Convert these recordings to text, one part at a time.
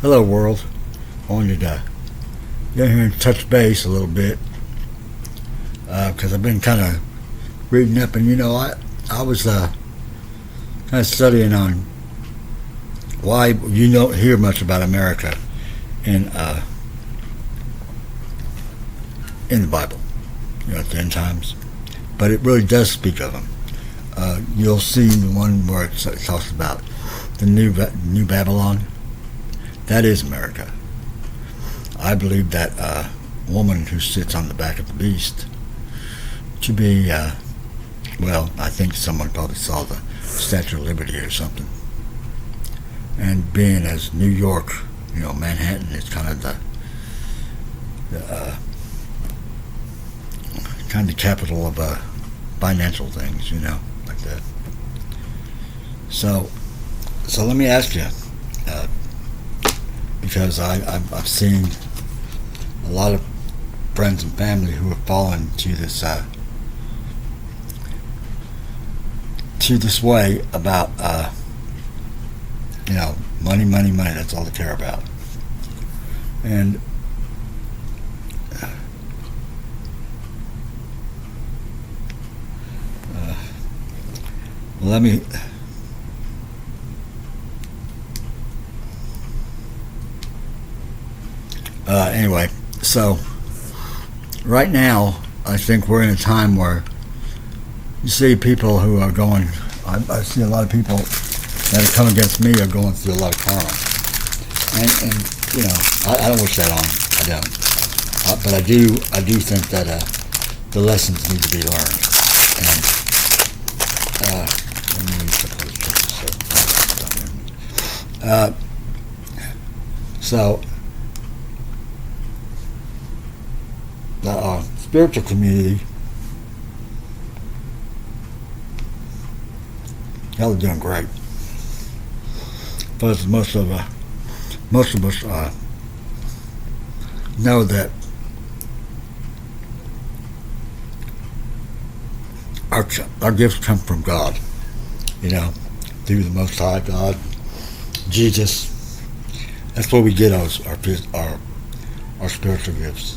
Hello, world. I wanted to get here and touch base a little bit because I've been kind of reading up, and I was kind of studying on why you don't hear much about America in the Bible, at the end times, but it really does speak of them. You'll see the one where it talks about the new Babylon. That is America. I believe that woman who sits on the back of the beast to be, I think someone probably saw the Statue of Liberty or something. And being as New York, Manhattan is kind of the kind of capital of financial things, like that. So let me ask you, because I've seen a lot of friends and family who have fallen to this way about money. That's all they care about. And let me. Anyway, so right now, I think we're in a time where you see people who are going. I see a lot of people that have come against me are going through a lot of karma, and I don't wish that on. I don't, but I do think that the lessons need to be learned. And let me put those pictures so. The spiritual community, they're doing great. But most of us know that our gifts come from God. Through the Most High God, Jesus. That's where we get our spiritual gifts.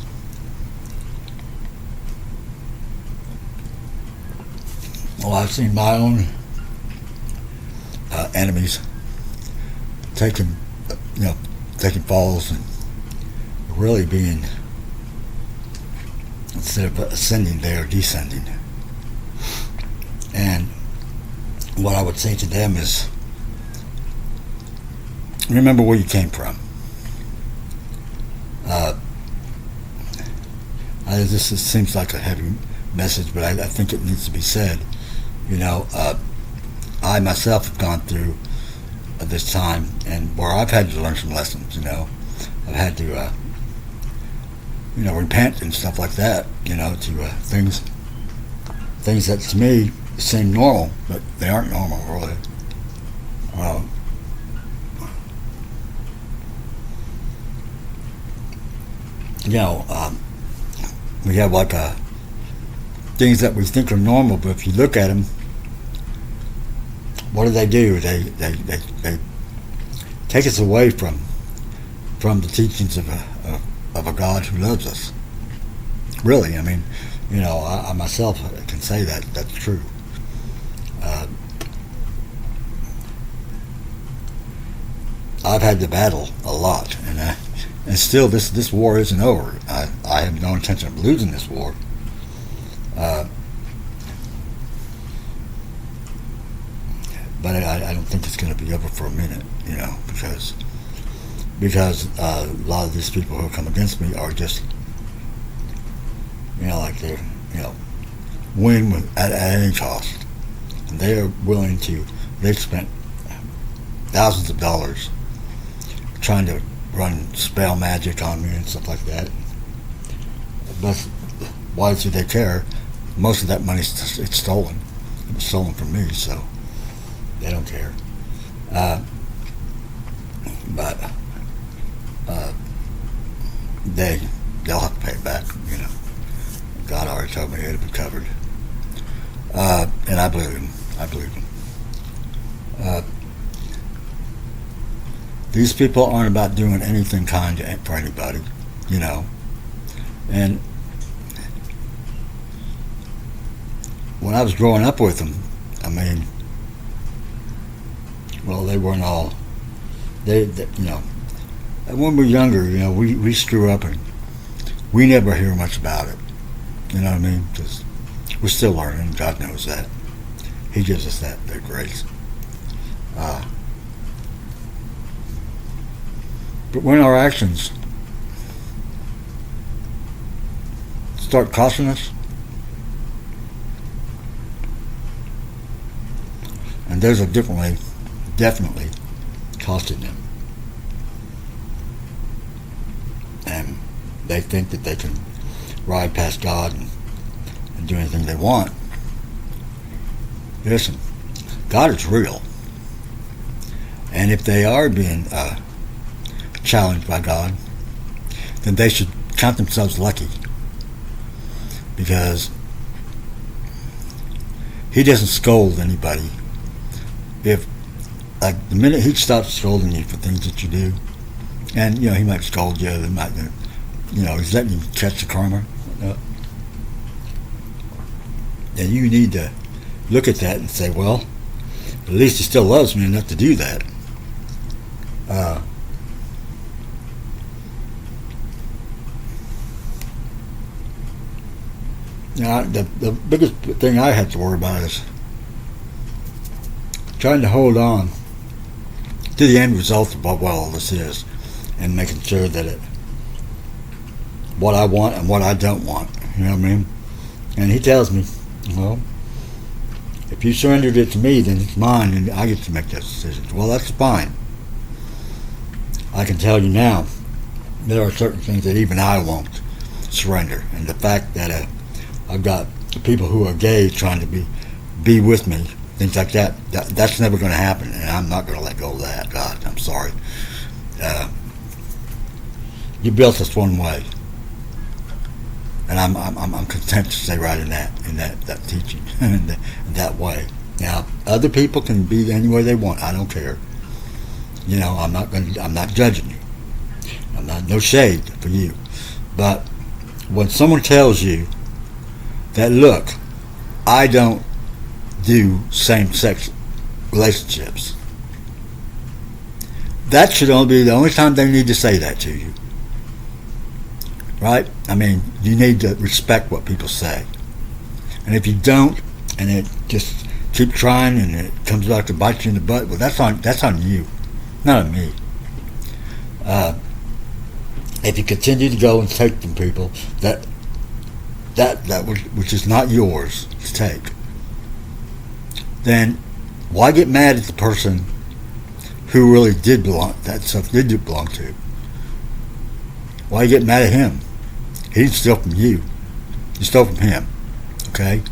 Well, I've seen my own enemies taking falls and really being, instead of ascending, they are descending. And what I would say to them is, remember where you came from. This seems like a heavy message, but I think it needs to be said. I myself have gone through this time, and where I've had to learn some lessons. I've had to, repent and stuff like that. To things that to me seem normal, but they aren't normal, really. We have like things that we think are normal, but if you look at them, what do? They take us away from the teachings of a God who loves us. Really, I myself can say that that's true. I've had to battle a lot, and still this war isn't over. I have no intention of losing this war. But I don't think it's going to be over for a minute, because a lot of these people who come against me are just, like they're, win at any cost. And they are willing to. They've spent thousands of dollars trying to run spell magic on me and stuff like that. But why should they care? Most of that money it's stolen. It was stolen from me, so they don't care. But they'll have to pay it back. God already told me it'll be covered, and I believe him. These people aren't about doing anything kind for anybody, you know. And when I was growing up with them, I mean, well, they weren't all, you know, when we were younger, you know, we screw up and we never hear much about it. You know what I mean? Because we're still learning. God knows that. He gives us that grace. But when our actions start costing us, and there's a different way, definitely costing them. And they think that they can ride past God and do anything they want. Listen, God is real. And if they are being challenged by God, then they should count themselves lucky. Because He doesn't scold anybody. If, like, the minute He stops scolding you for things that you do, and, you know, He might scold you, they might, you know, He's letting you catch the karma. And you need to look at that and say, well, at least He still loves me enough to do that. Now, the biggest thing I have to worry about is trying to hold on to the end result of what all this is, and making sure that what I want and what I don't want. You know what I mean? And He tells me, well, if you surrendered it to me, then it's mine, and I get to make that decision. Well, that's fine. I can tell you now, there are certain things that even I won't surrender, and the fact that I've got people who are gay trying to be with me, things like that's never going to happen, and I'm not going to let go of that. God, I'm sorry. You built us one way, and I'm content to stay right in that teaching in that way. Now, other people can be any way they want. I don't care. You know, I'm not judging you. I'm not, no shade for you, but when someone tells you that, look, I don't do same-sex relationships, that should only be the only time they need to say that to you. Right? I mean, you need to respect what people say. And if you don't, and it just keep trying and it comes back to bite you in the butt, well, that's on you, not on me. If you continue to go and take from people that which is not yours to take, then why get mad at the person who really did belong, that stuff did belong to? Why get mad at him? He didn't steal from you. You stole from him. Okay?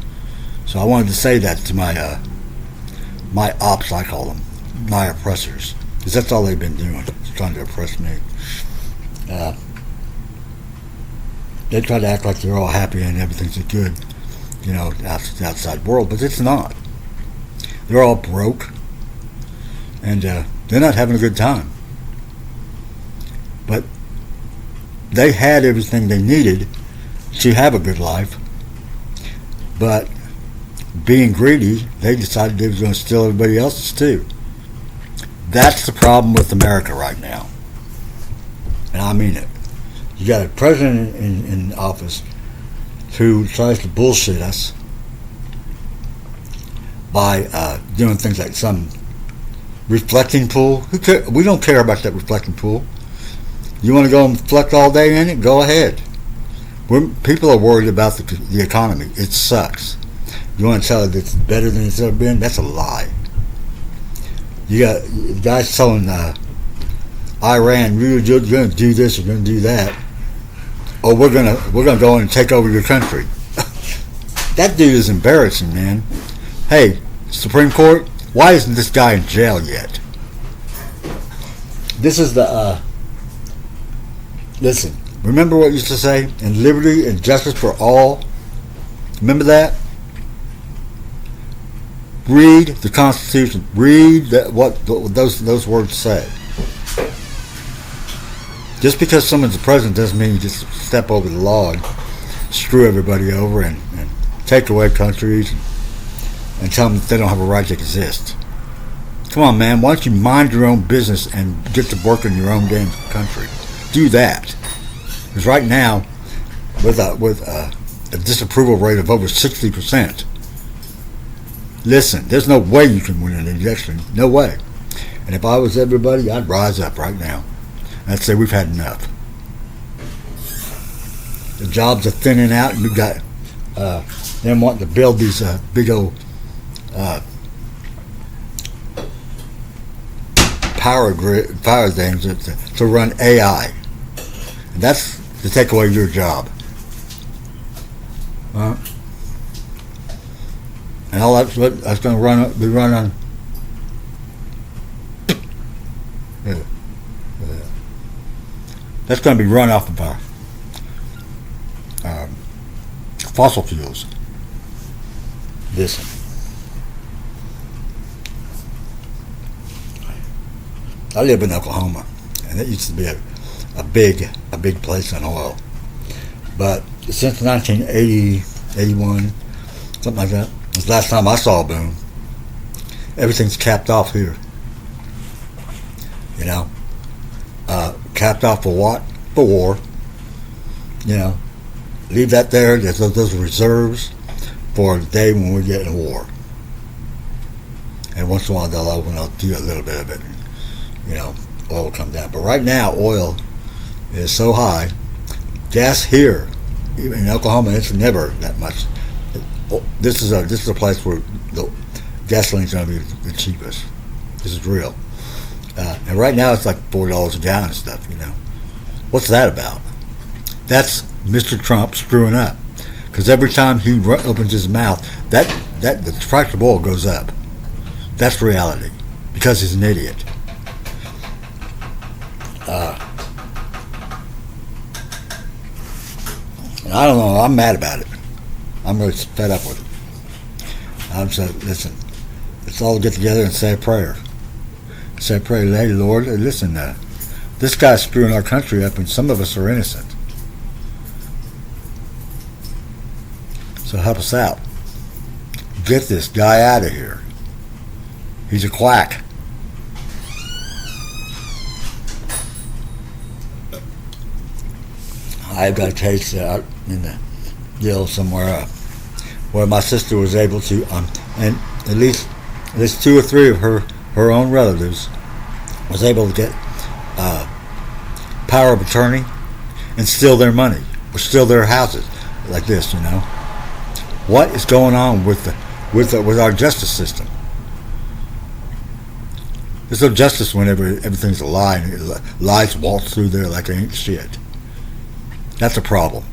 So I wanted to say that to my ops, I call them, my oppressors, because that's all they've been doing, trying to oppress me. They try to act like they're all happy and everything's good, you know, outside world, but it's not. They're all broke, and they're not having a good time. But they had everything they needed to have a good life, but being greedy, they decided they was going to steal everybody else's too. That's the problem with America right now, and I mean it. You got a president in office who tries to bullshit us by doing things like some reflecting pool. We don't care about that reflecting pool. You want to go and reflect all day in it? Go ahead. People are worried about the economy. It sucks. You want to tell it it's better than it's ever been? That's a lie. You got guys telling Iran, you're going to do this, you're going to do that. Oh, we're gonna go in and take over your country. That dude is embarrassing, man. Hey, Supreme Court, why isn't this guy in jail yet? This is the listen, remember what you used to say? And liberty and justice for all. Remember that? Read the Constitution. Read what those words say. Just because someone's the president doesn't mean you just step over the law and screw everybody over and take away countries and tell them that they don't have a right to exist. Come on, man. Why don't you mind your own business and get to work in your own damn country? Do that. Because right now, with a disapproval rate of over 60%, listen, there's no way you can win an election. No way. And if I was everybody, I'd rise up right now. And I'd say we've had enough. The jobs are thinning out, and we've got them wanting to build these big old power things to run AI. And that's to take away your job. And all that's going to be run on. That's going to be run off of our fossil fuels. Listen. I live in Oklahoma, and it used to be a big place on oil. But since 1980, 81, something like that, was the last time I saw a boom. Everything's capped off here. You know, capped off for what? For war. You know, leave that there. There's those reserves for the day when we get in war. And once in a while they'll open up to a little bit of it. You know, oil will come down. But right now, oil is so high. Gas here, even in Oklahoma, it's never that much. This is a place where the gasoline's going to be the cheapest. This is real. And right now it's like $4 a gallon and stuff. You know, what's that about? That's Mr. Trump screwing up. Because every time he opens his mouth, that the price of oil goes up. That's reality. Because he's an idiot. And I don't know. I'm mad about it. I'm really fed up with it. I'm saying, listen, let's all get together and say a prayer. Say a prayer. Hey, Lord, listen, this guy's screwing our country up, and some of us are innocent. So help us out. Get this guy out of here. He's a quack. I've got a case out in the deal somewhere where my sister was able to, and at least 2 or 3 of her own relatives was able to get power of attorney and steal their money or steal their houses like this. You know, what is going on with our justice system? There's no justice whenever everything's a lie and lies waltz through there like they ain't shit. That's a problem.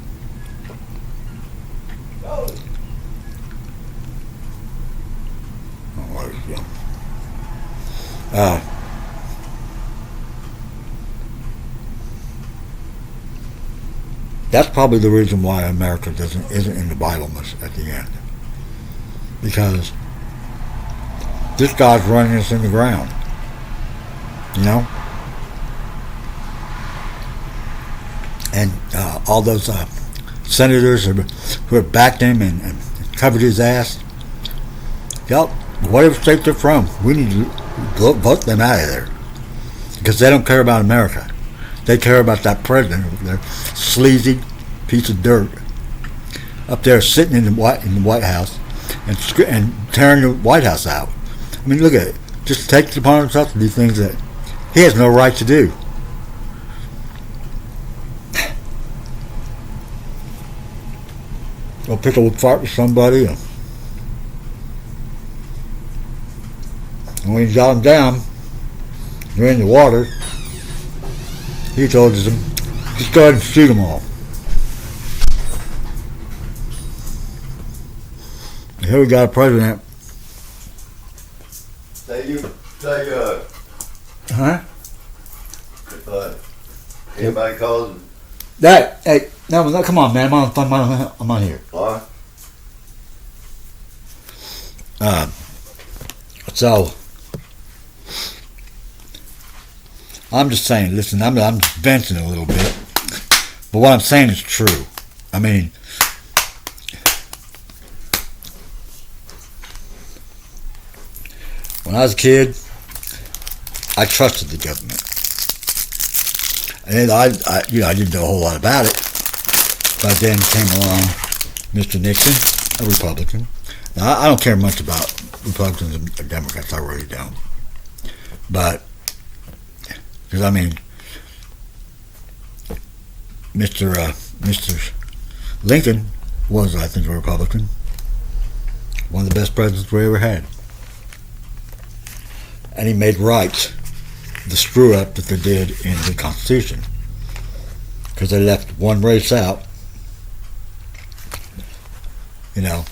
That's probably the reason why America isn't in the Bible much at the end, because this guy's running us in the ground. You know, and all those senators who have backed him and covered his ass. Yep, whatever state they're from, we need to vote them out of there, because they don't care about America. They care about that president over there, sleazy piece of dirt, up there sitting in the White House and tearing the White House out. I mean, look at it. Just takes it upon himself to do things that he has no right to do. Go pick a fight with somebody, and when he got him down, they're in the water. He told them, just go ahead and shoot them all. And here we got a president. Huh? If anybody calls. That, hey, no, come on, man. I'm on here. What? So, I'm just saying, listen, I'm just venting a little bit. But what I'm saying is true. I mean, when I was a kid, I trusted the government. And I didn't know a whole lot about it. But then came along Mr. Nixon, a Republican. Now, I don't care much about Republicans and Democrats. I really don't. But, because I mean, Mr. Lincoln was, I think, a Republican. One of the best presidents we ever had. And he made right the screw up that they did in the Constitution. Because they left one race out. You know,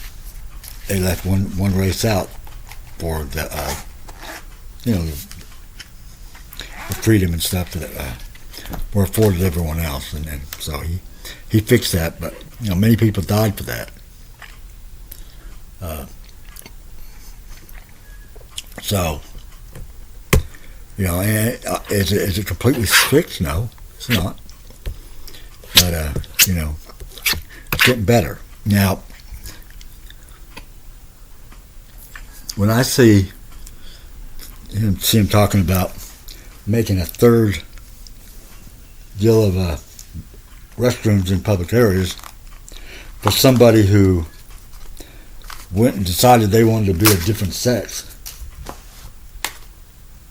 they left one race out for the, the freedom and stuff that were afforded everyone else. And so he fixed that, but, many people died for that. So, and is it completely fixed? No, it's not. But, it's getting better. Now, when I see him talking about making a third deal of restrooms in public areas for somebody who went and decided they wanted to be a different sex,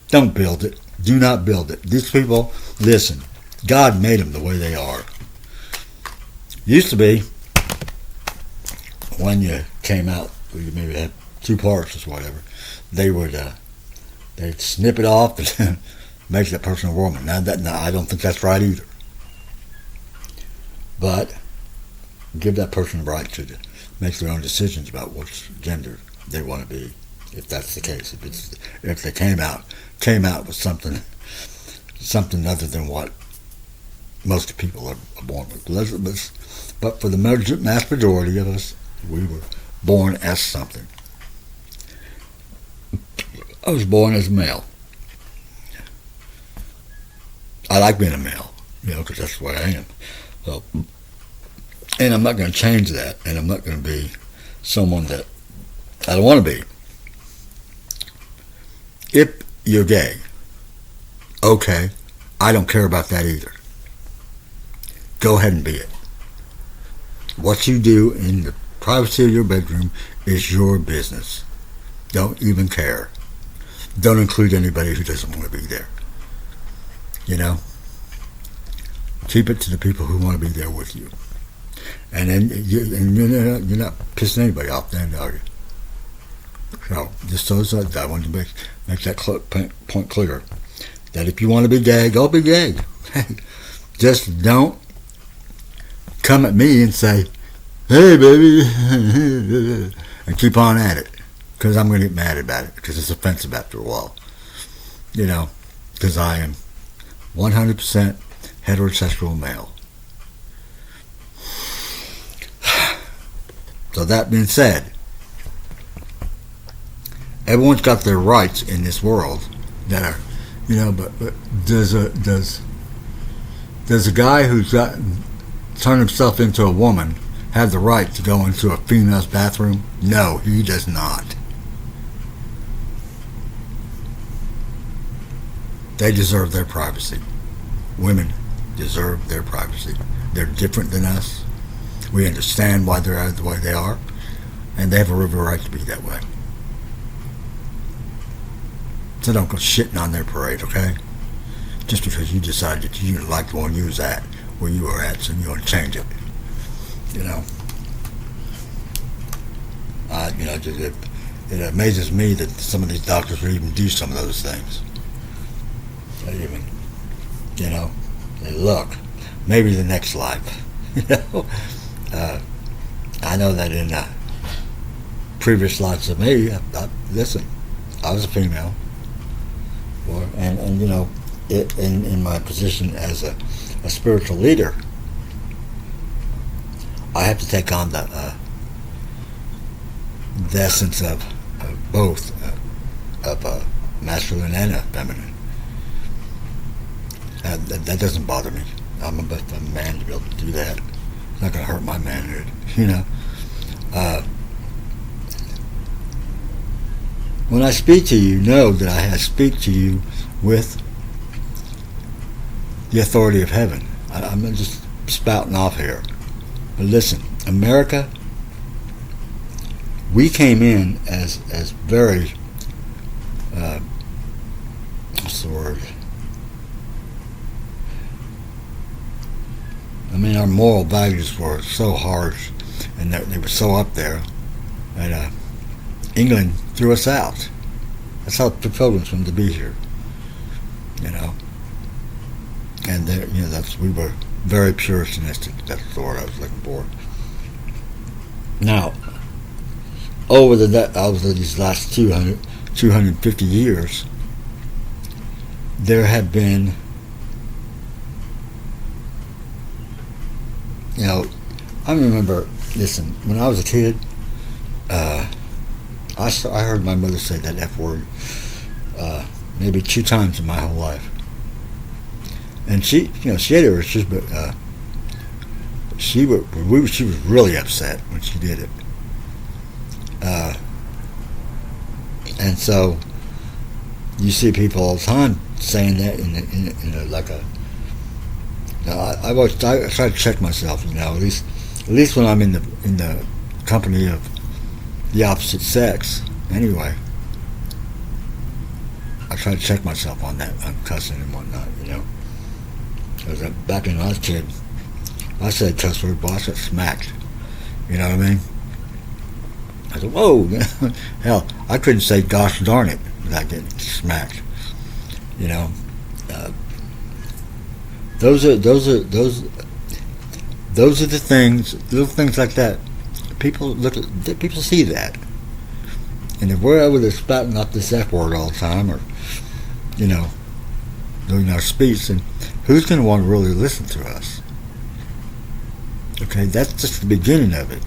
don't build it. Do not build it. These people, listen, God made them the way they are. Used to be, when you came out, you maybe had 2 parts or whatever, they'd snip it off and make that person a woman. Now, I don't think that's right either. But give that person the right to make their own decisions about which gender they want to be, if that's the case. If they came out with something other than what most people are born with. But for the mass majority of us, we were born as something. I was born as a male. I like being a male, because that's what I am. So, and I'm not going to change that, and I'm not going to be someone that I don't want to be. If you're gay, okay, I don't care about that either. Go ahead and be it. What you do in the privacy of your bedroom is your business. Don't even care. Don't include anybody who doesn't want to be there. Keep it to the people who want to be there with you. And then you're not pissing anybody off then, are you? So, just so I wanted to make that point clear. That if you want to be gay, go be gay. Just don't come at me and say, hey, baby, and keep on at it. Because I'm going to get mad about it. Because it's offensive after a while. Because I am 100% heterosexual male. So that being said, everyone's got their rights in this world that are, but does a guy who's turned himself into a woman have the right to go into a female's bathroom? No, he does not. They deserve their privacy. Women deserve their privacy. They're different than us. We understand why they're the way they are, and they have a right to be that way. So don't go shitting on their parade, okay? Just because you decided that you didn't like the one you was at, where you were at, so you want to change it. It amazes me that some of these doctors would even do some of those things. They look, maybe the next life. I know that in previous lives of me, listen, I was a female, and in my position as a spiritual leader, I have to take on the essence of both, of masculine and feminine. That doesn't bother me. I'm a man to be able to do that. It's not going to hurt my manhood, you know. When I speak to you, know that I speak to you with the authority of heaven. I'm not just spouting off here. But listen, America, we came in as very, what's the word? I mean, our moral values were so harsh, and they were so up there, and England threw us out. That's how the Pilgrims wanted to be here, you know. And we were very puritanistic. That's the word I was looking for. Now, over these last 250 years, there have been, you know, I remember, listen, when I was a kid, I heard my mother say that F word maybe 2 times in my whole life. And she had her issues, but she was really upset when she did it. And so you see people all the time saying that in a like a. I try to check myself, you know, at least when I'm in the company of the opposite sex. Anyway, I try to check myself on that, on cussing and whatnot, you know. Because back when I was a kid, I said cuss word, but I said smacked. You know what I mean? I said, whoa, hell, I couldn't say gosh darn it without getting smacked. You know, those are the things, little things like that. People see that, and if we're over there spouting off this F word all the time, or you know, doing our speech, then who's going to want to really listen to us? Okay, that's just the beginning of it.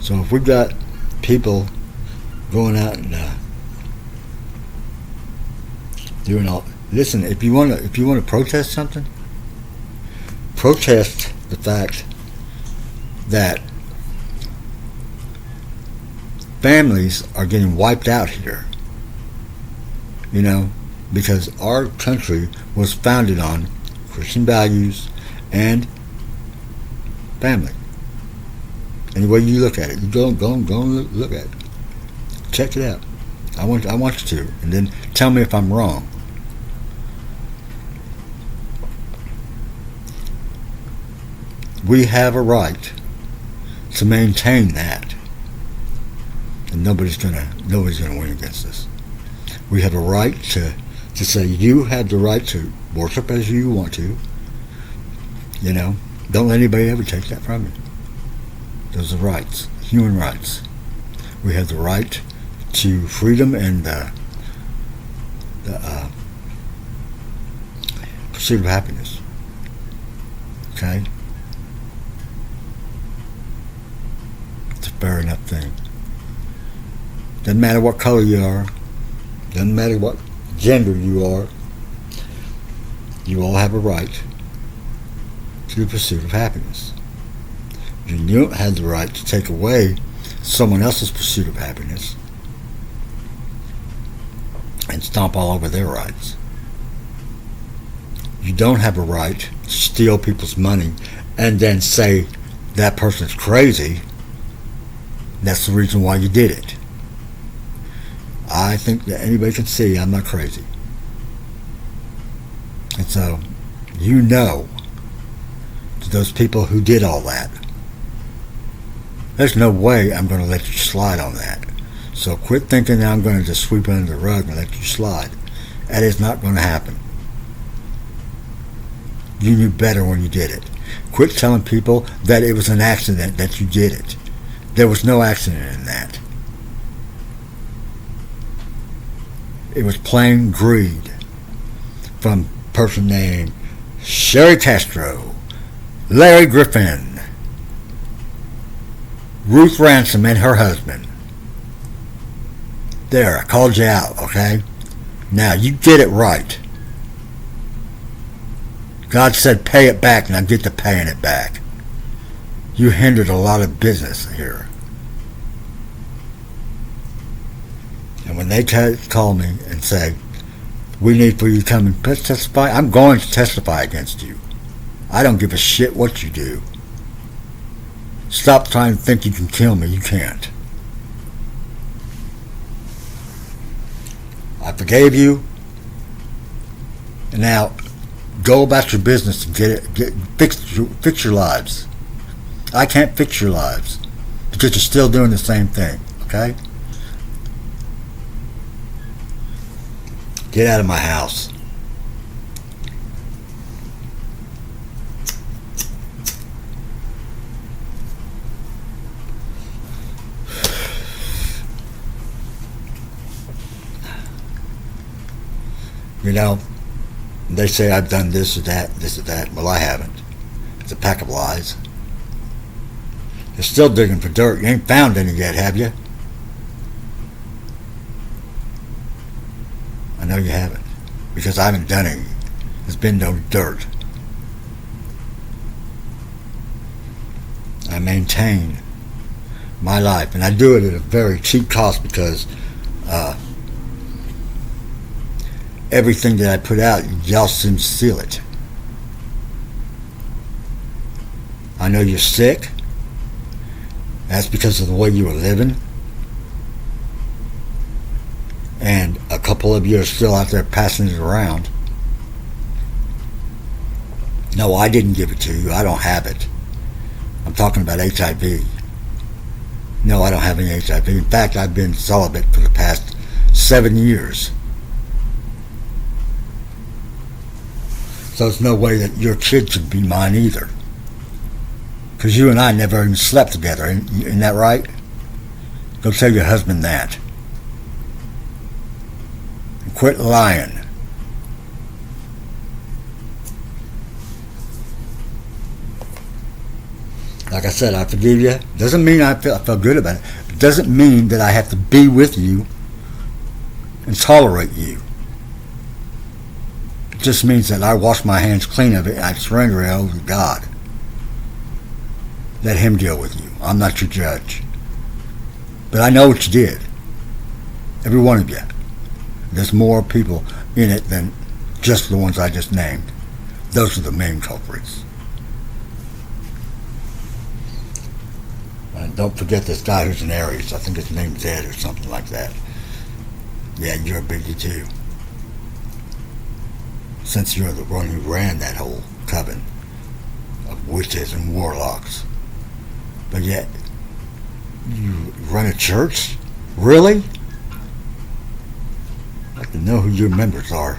So if we've got people going out and doing all, listen, if you want to protest something, protest the fact that families are getting wiped out here. You know, because our country was founded on Christian values and family. Any way you look at it, you go and look at it. Check it out. I want you to, and then tell me if I'm wrong. We have a right to maintain that, and nobody's gonna win against us. We have a right to say you have the right to worship as you want to. You know, don't let anybody ever take that from you. Those are rights, human rights. We have the right to freedom and the pursuit of happiness. Okay? It's a fair enough thing. Doesn't matter what color you are. Doesn't matter what gender you are. You all have a right to the pursuit of happiness. You don't have the right to take away someone else's pursuit of happiness and stomp all over their rights. You don't have a right to steal people's money and then say that person's crazy. That's the reason why you did it. I think that anybody can see I'm not crazy. And so, you know, to those people who did all that, there's no way I'm going to let you slide on that. So quit thinking that I'm going to just sweep it under the rug and let you slide. That is not going to happen. You knew better when you did it. Quit telling people that it was an accident that you did it. There was no accident in that. It was plain greed from a person named Sherry Castro, Larry Griffin, Ruth Ransom and her husband. There, I called you out, okay? Now, you get it right. God said pay it back, and I get to paying it back. You hindered a lot of business here. And when they call me and say, we need for you to come and testify, I'm going to testify against you. I don't give a shit what you do. Stop trying to think you can kill me. You can't. I forgave you. And now, go about your business and fix your lives. I can't fix your lives because you're still doing the same thing. Okay? Get out of my house. You know, they say I've done this or that, this or that. Well, I haven't. It's a pack of lies. You're still digging for dirt. You ain't found any yet, have you? I know you haven't. Because I haven't done any. There's been no dirt. I maintain my life. And I do it at a very cheap cost because everything that I put out, y'all seem to steal it. I know you're sick. That's because of the way you were living. And a couple of you are still out there passing it around. No, I didn't give it to you. I don't have it. I'm talking about HIV. No, I don't have any HIV. In fact, I've been celibate for the past 7 years. So there's no way that your kid should be mine either. Because you and I never even slept together. Isn't that right? Go tell your husband that. And quit lying. Like I said, I forgive you. Doesn't mean I feel good about it. It doesn't mean that I have to be with you and tolerate you. It just means that I wash my hands clean of it and I surrender it over to God. Let Him deal with you. I'm not your judge. But I know what you did. Every one of you. There's more people in it than just the ones I just named. Those are the main culprits. And don't forget this guy who's in Aries. I think his name's Ed or something like that. Yeah, you're a biggie too. Since you're the one who ran that whole coven of witches and warlocks. But yet, you run a church? Really? I'd like to know who your members are.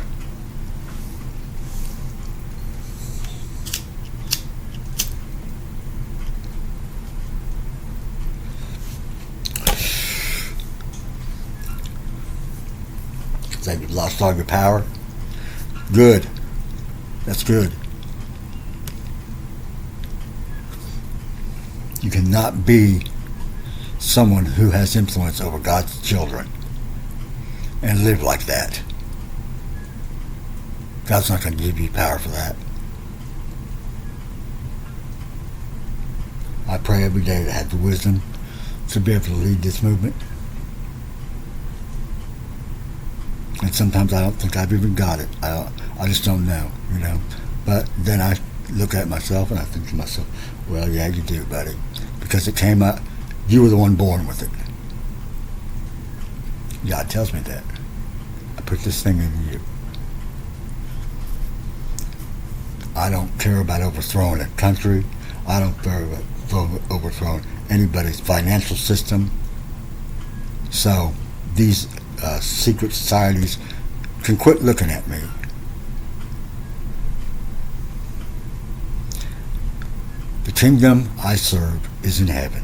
Say you've lost all your power? Good. That's good. You cannot be someone who has influence over God's children and live like that. God's not going to give you power for that. I pray every day to have the wisdom to be able to lead this movement. And sometimes I don't think I've even got it. I just don't know, you know. But then I look at myself and I think to myself, well, yeah, you do, buddy. Because it came up, you were the one born with it. God tells me that. I put this thing in you. I don't care about overthrowing a country. I don't care about overthrowing anybody's financial system. So these secret societies can quit looking at me. The kingdom I serve is in heaven,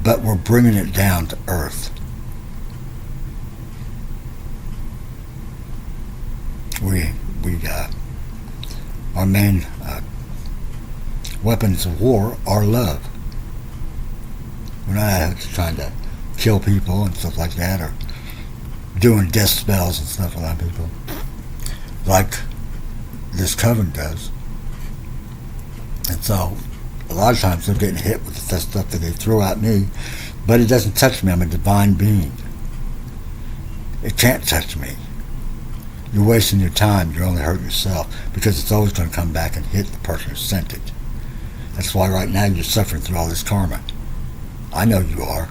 but we're bringing it down to earth. Our main weapons of war are love. We're not out trying to kill people and stuff like that, or doing death spells and stuff on people like this coven does. So a lot of times they're getting hit with the stuff that they throw at me, but it doesn't touch me. I'm a divine being. It can't touch me. You're wasting your time. You're only hurting yourself, because it's always going to come back and hit the person who sent it. That's why right now you're suffering through all this karma. I know you are.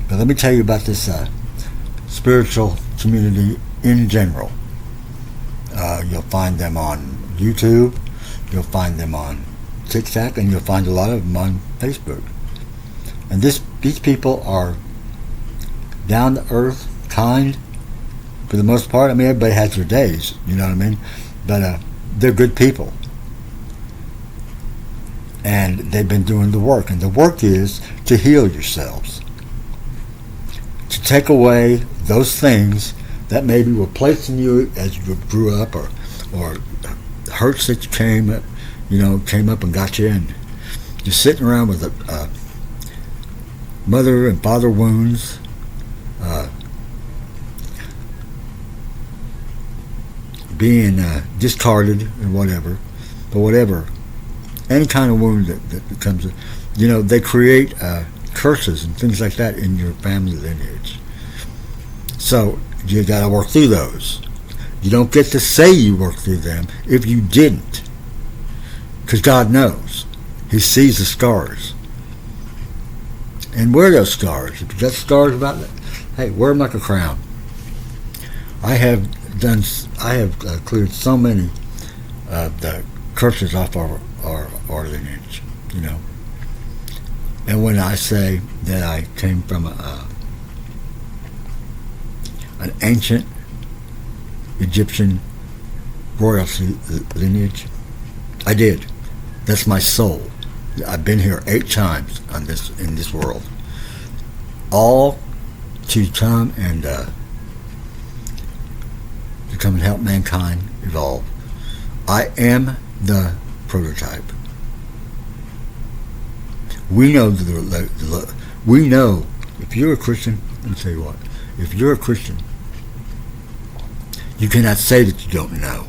But let me tell you about this spiritual community in general. You'll find them on YouTube, you'll find them on TikTok, and you'll find a lot of them on Facebook. And these people are down to earth, kind, for the most part. I mean, everybody has their days, you know what I mean? But they're good people. And they've been doing the work. And the work is to heal yourselves. To take away those things that maybe were placed in you as you grew up, or hurts that you came up and got you in. You're sitting around with mother and father wounds, being discarded or whatever, but whatever, any kind of wound that comes, they create curses and things like that in your family lineage. So you got to work through those. You don't get to say you worked through them if you didn't, because God knows. He sees the scars. And wear those scars. If you got scars about it, hey, wear them like a crown. I have cleared so many of the curses off our lineage, And when I say that I came from an ancient Egyptian royalty lineage, I did. That's my soul. I've been here 8 times in this world, all to come and help mankind evolve. I am the prototype. We know we know. If you're a Christian, let me tell you what. If you're a Christian, you cannot say that you don't know.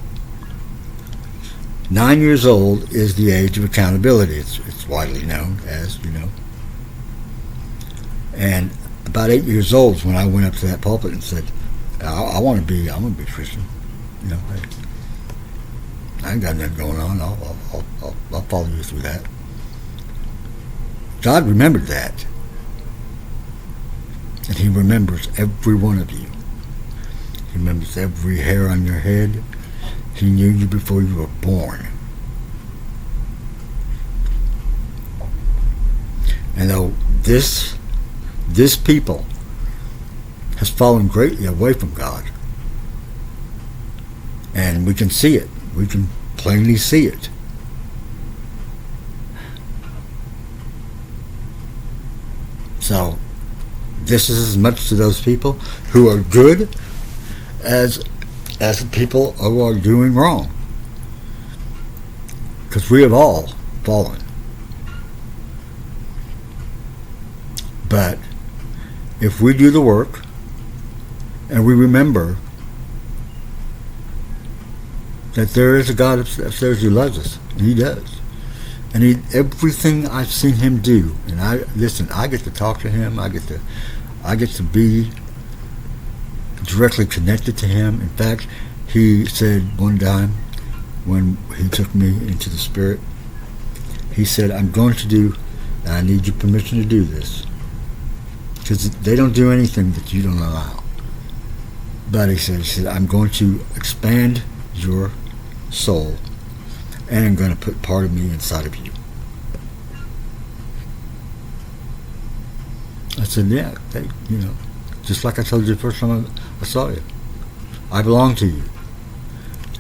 9 years old is the age of accountability. It's widely known as, And about 8 years old is when I went up to that pulpit and said, I'm going to be Christian. I ain't got nothing going on. I'll follow you through that. God remembered that. And He remembers every one of you. He remembers every hair on your head. He knew you before you were born. And though this people has fallen greatly away from God, and we can see it. We can plainly see it. So this is as much to those people who are good as the people who are doing wrong. Because we have all fallen. But if we do the work and we remember that there is a God upstairs who loves us, and He does. And everything I've seen Him do, and I get to talk to Him, I get to be directly connected to Him. In fact, He said one time when He took me into the Spirit, He said, I'm going to do, and I need your permission to do this. Because they don't do anything that you don't allow. But He said, I'm going to expand your soul, and I'm going to put part of me inside of you. I said, yeah, just like I told you the first time I saw you. I belong to you.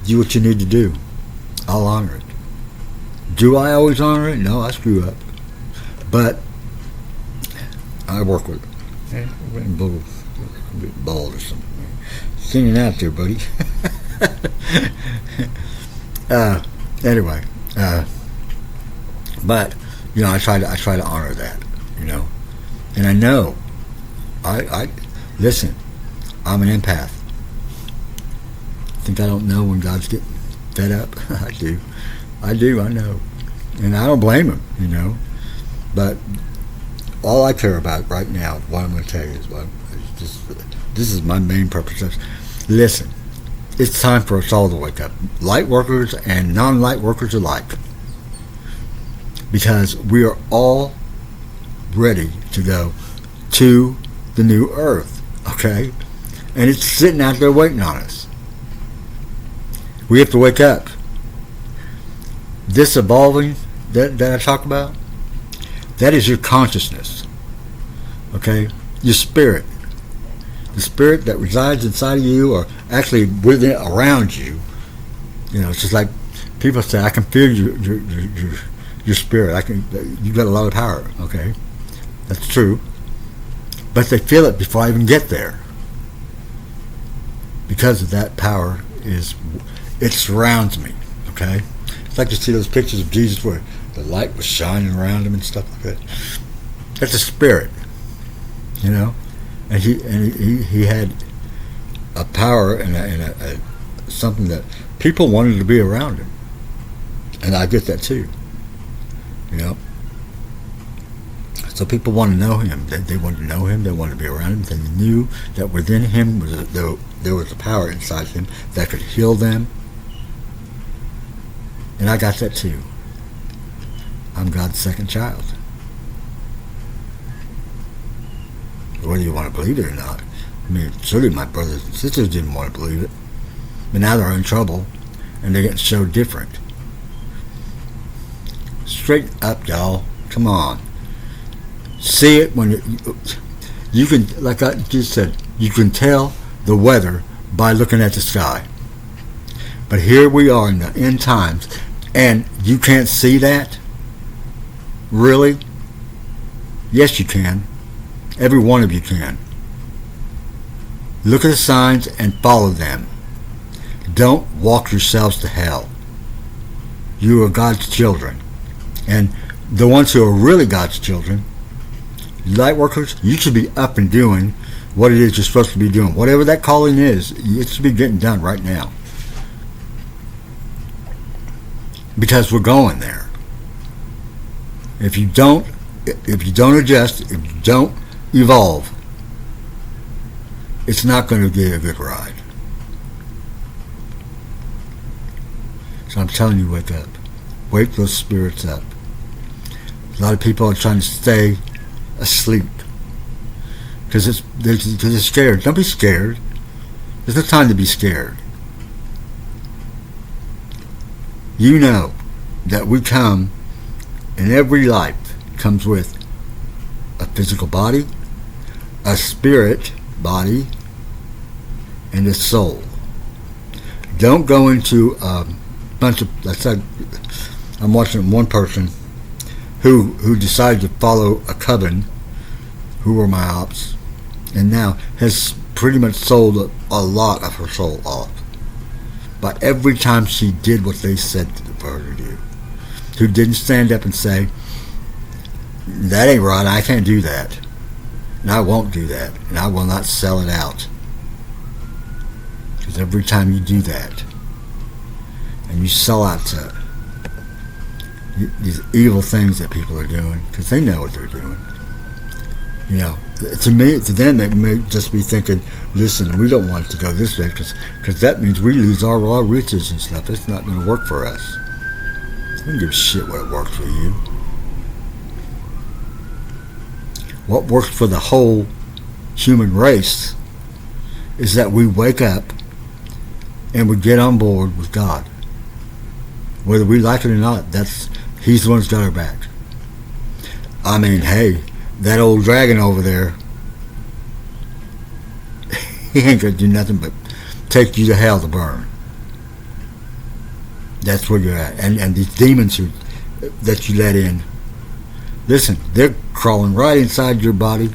Do what you need to do. I'll honor it. Do I always honor it? No, I screw up. But I work with it. Bald or something. Singing out there, buddy. Anyway, but I try to honor that, and I know, I listen. I'm an empath. think I don't know when God's getting fed up? I do. I know. And I don't blame him, But all I care about right now, what I'm going to tell you is this is my main purpose. Listen, it's time for us all to wake up. Light workers and non-light workers alike. Because we are all ready to go to the new earth, okay? And it's sitting out there waiting on us. We have to wake up. This evolving that I talk about, that is your consciousness, okay? Your spirit. The spirit that resides inside of you, or actually within, around you. It's just like people say, I can feel your spirit. You've got a lot of power, okay? That's true. But they feel it before I even get there. Because of that power it surrounds me, okay? It's like you see those pictures of Jesus where the light was shining around him and stuff like that. That's a spirit, And he had a power and a something that people wanted to be around him, and I get that too. So people want to know him. They want to know him. They want to be around him. They knew that within him there was a power inside him that could heal them, and I got that too. I'm God's second child. Whether you want to believe it or not. I mean, certainly my brothers and sisters didn't want to believe it. But now they're in trouble, and they're getting so different. Straight up, y'all. Come on. See it when you can, like I just said, you can tell the weather by looking at the sky. But here we are in the end times, and you can't see that? Really? Yes, you can. Every one of you can. Look at the signs and follow them. Don't walk yourselves to hell. You are God's children. And the ones who are really God's children, light workers, you should be up and doing what it is you're supposed to be doing. Whatever that calling is, it should be getting done right now. Because we're going there. If you don't adjust, if you don't evolve, it's not going to be a good ride. So I'm telling you, wake up. Wake those spirits up. A lot of people are trying to stay asleep because they're scared. Don't be scared. There's no time to be scared. You know that we come, and every life comes with a physical body, a spirit body, and a soul. Don't go into a bunch of, I'm watching one person who decided to follow a coven, who were my ops, and now has pretty much sold a lot of her soul off. But every time she did what they said for her to do, who didn't stand up and say, that ain't right, I can't do that, and I won't do that, and I will not sell it out. Because every time you do that, and you sell out to these evil things that people are doing, because they know what they're doing. To them, they may just be thinking, listen, we don't want it to go this way, because that means we lose all our riches and stuff. It's not going to work for us. I don't give a shit what works for you. What works for the whole human race is that we wake up and we get on board with God. Whether we like it or not, He's the one who's got our back. I mean, hey, that old dragon over there, he ain't gonna do nothing but take you to hell to burn. That's where you're at. And these demons that you let in, listen, they're crawling right inside your body,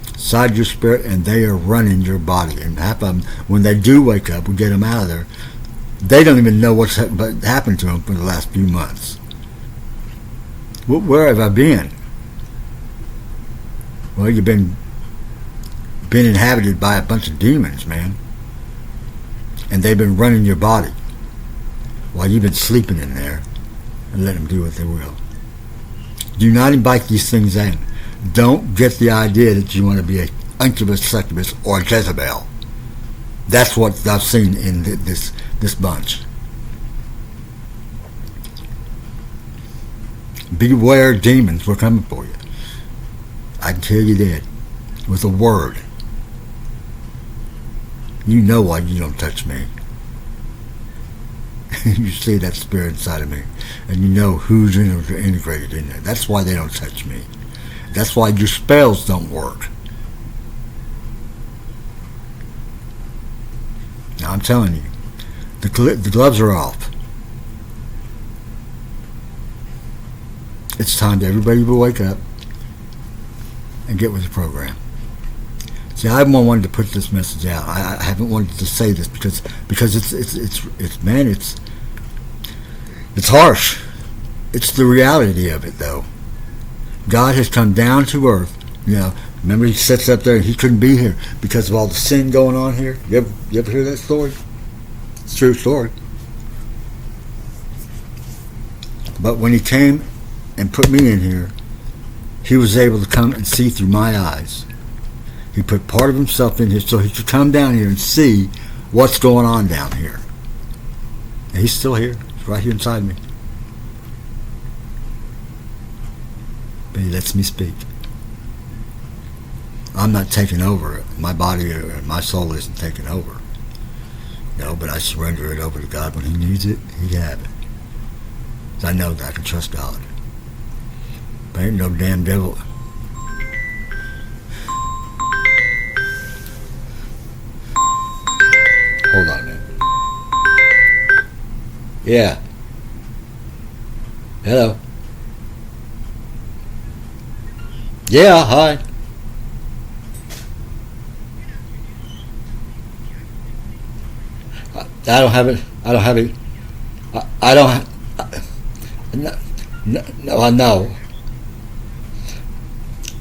inside your spirit, and they are running your body. And half of them, when they do wake up, we get them out of there, they don't even know what's happened to them for the last few months. Where have I been? Well, you've been inhabited by a bunch of demons, man. And they've been running your body while you've been sleeping in there, and let them do what they will. Do not invite these things in. Don't get the idea that you want to be an incubus, succubus, or Jezebel. That's what I've seen in this bunch. Beware, demons, we're coming for you. I can tell you that with a word. You know why you don't touch me. You see that spirit inside of me, and you know who's integrated in there. That's why they don't touch me. That's why your spells don't work. Now I'm telling you, the gloves are off. It's time that everybody will wake up and get with the program. See, I haven't wanted to put this message out. I haven't wanted to say this because it's harsh. It's the reality of it, though. God has come down to earth. You know, remember he sits up there and he couldn't be here because of all the sin going on here. You ever hear that story? It's a true story. But when he came and put me in here, he was able to come and see through my eyes. He put part of himself in here so he could come down here and see what's going on down here. And he's still here. He's right here inside me. But he lets me speak. I'm not taking over it. My body or my soul isn't taking over. No, but I surrender it over to God. When he needs it, he can have it. So I know that I can trust God. But ain't no damn devil. Hold on a minute. Yeah. Hello. Yeah, hi. I don't have it. I don't have it. I don't have... No, I know.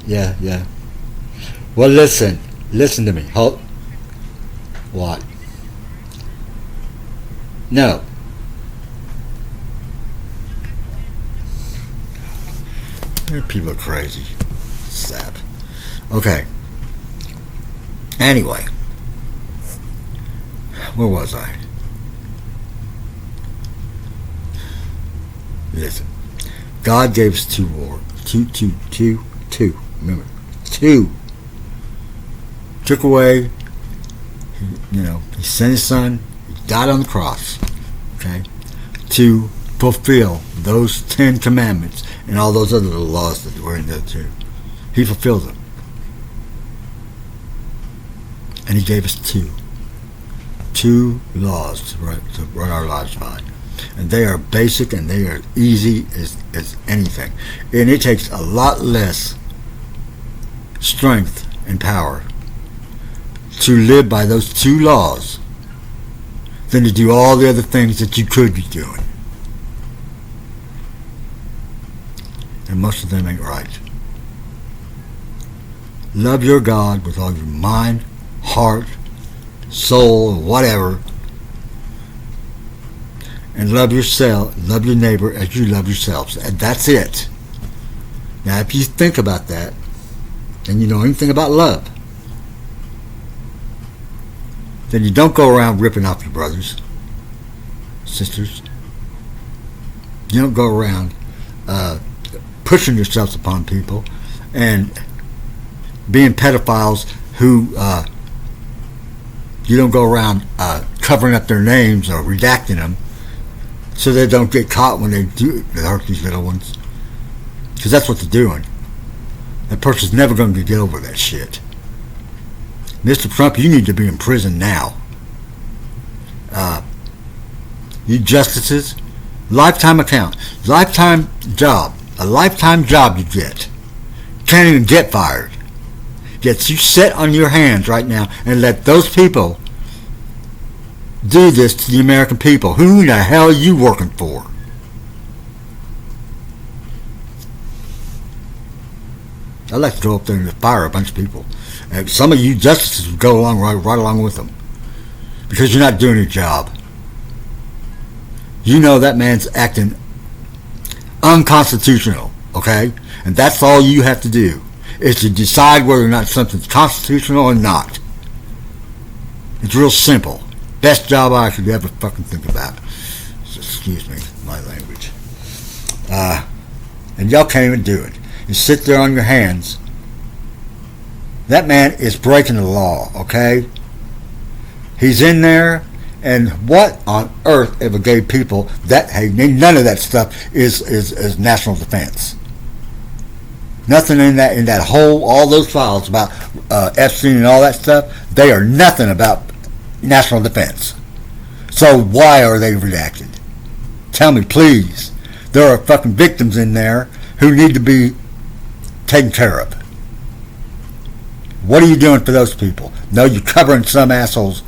Yeah. Well, listen to me. Hold. What? No. People are crazy. Sap. Okay. Anyway. Where was I? Listen. God gave us two. Remember. Two. Took away, he sent his son, he died on the cross, okay, to fulfill those 10 commandments and all those other little laws that were in there too. He fulfilled them. And he gave us two laws to run our lives by. And they are basic and they are easy as anything. And it takes a lot less strength and power to live by those two laws than to do all the other things that you could be doing. And most of them ain't right. Love your God with all your mind, heart, soul, whatever. And love yourself, love your neighbor as you love yourselves. And that's it. Now, if you think about that, and you know anything about love, then you don't go around ripping off your brothers, sisters. You don't go around pushing yourselves upon people and being pedophiles who you don't go around covering up their names or redacting them so they don't get caught when they hurt these little ones. Because that's what they're doing. That person's never going to get over that shit. Mr. Trump, you need to be in prison now. You justices, lifetime account, lifetime job, a lifetime job you get. Can't even get fired. Yet you sit on your hands right now and let those people do this to the American people. Who the hell are you working for? I'd like to go up there and fire a bunch of people. And some of you justices would go along right along with them. because you're not doing your job. You know that man's acting unconstitutional, okay? And that's all you have to do, is to decide whether or not something's constitutional or not. It's real simple. Best job I could ever fucking think about. Excuse me, my language. And y'all can't even do it. You sit there on your hands. That man is breaking the law, okay? He's in there, and what on earth ever gave people that? Hey, none of that stuff is national defense. Nothing in that whole, all those files about Epstein and all that stuff, they are nothing about national defense. So why are they redacted? Tell me, please. There are fucking victims in there who need to be taken care of. What are you doing for those people? No, you're covering some asshole's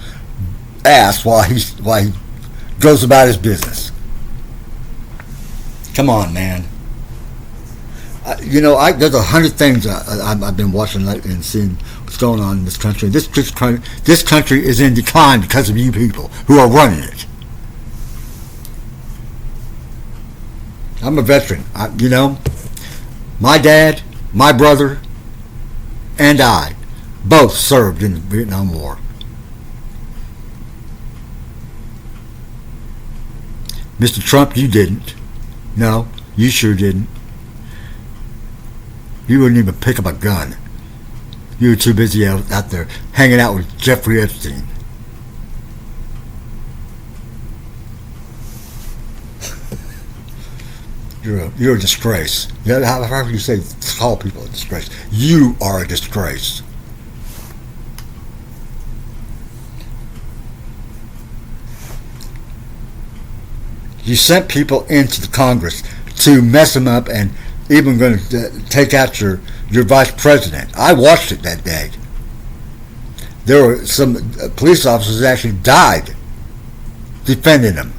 ass while he goes about his business. Come on, man. There's 100 things I've been watching lately and seeing what's going on in this country. This country is in decline because of you people who are running it. I'm a veteran. My dad, my brother, and I both served in the Vietnam War. Mr. Trump, you didn't. No, you sure didn't. You wouldn't even pick up a gun. You were too busy out there hanging out with Jeffrey Epstein. You're a disgrace. However you say, call people a disgrace. You are a disgrace. You sent people into the Congress to mess them up and even going to take out your vice president. I watched it that day. There were some police officers that actually died defending them.